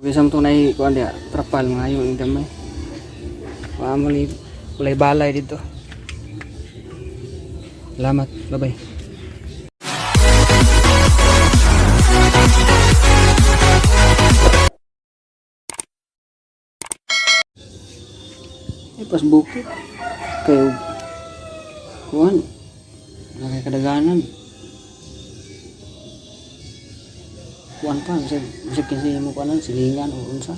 Bisa mo tunay kuan dia trapal mga yung gamay. Paamo ni balay dito. Salamat, bye-bye. Pas bukit kayo kuan nakakadaganan kuan pa bisag kinsa mo kuanan silingan o unsa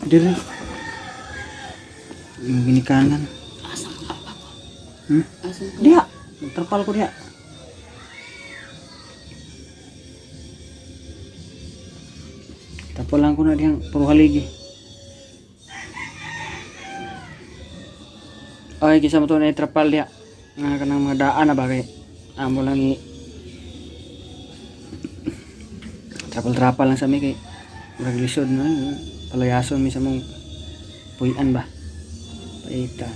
dire yung ginikanan Asam ka pa ko. Asam ka. dia terpal ko dia tapulang ko na diyang puro haligi. Okay, kisa mo to na trapal dia nga kanang mga daan na bagay amo lang ni trapal lang sa mi kay murag lisod na palayason mi sa mong puyan ba paita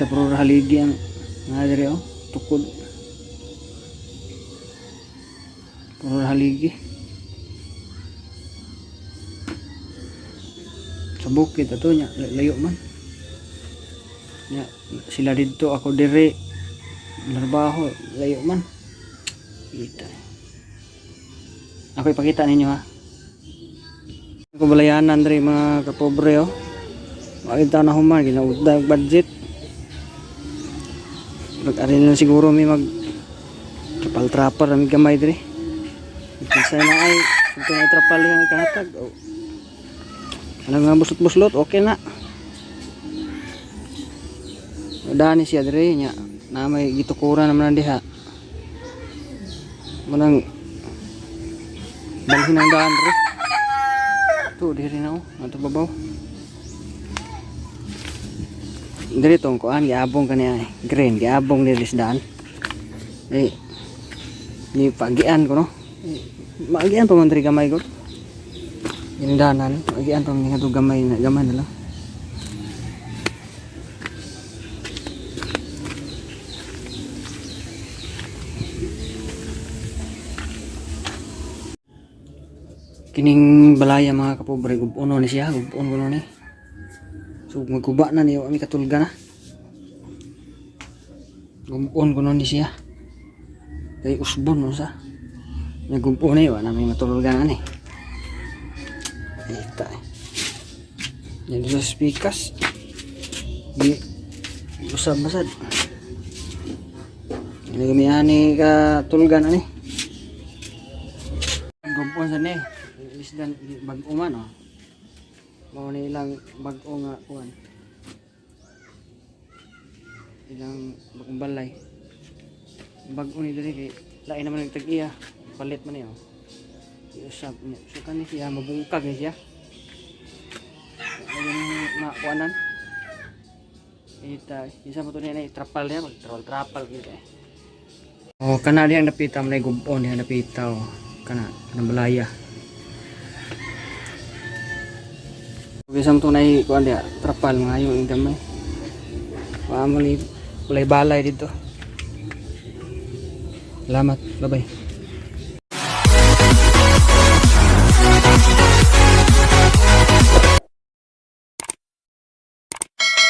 puro haligi ang nga diri oh tukod puro haligi sa bukid ato nya layo man nya sila dito ako dire trabaho layo man kita ako ipakita ninyo ha ako balayanan diri mga kapobre oh makita na human ginauda yung budget mag-ari na siguro may mag trapal may gamay diri kasi na ay ito na trapal yung kahatag oh. Ano nga buslot okay na dani siya diri nya na may gitukuran naman diha manang balhin ang daan diri to diri na ato babaw diri tong kuan giabong kaniya green giabong diri sa daan ni pagian ko no magian pa man diri gamay ko indanan magian pa man gamay na lang. Kining balaya mga kapobre gubuno ni siya gubon ko ni so magkuba na niyo ami katulga na gubon ko ni siya kay usbon no sa nagubon ni wa na may matulga na ni ita yan sa speakers di usab basad nagamiani ka tulga na ni gubon sa ni isdan bag-o man oh. Mao ni ilang bag-o nga kuan. Ilang bagong balay. Bag-o ni diri kay lain naman nagtag-iya. Palit man niya oh. Iusab niya. So kani siya mabungkag ni siya. Ayun na kuanan. Ita, isa mo to ni trapal niya, trapal gid eh. Oh, kana diyang napita man gubon diha napita oh. Kana balaya. Bisa mo tunay kuan dia trapal mga yung gamay. Paamo ni balay dito. Salamat, bye-bye.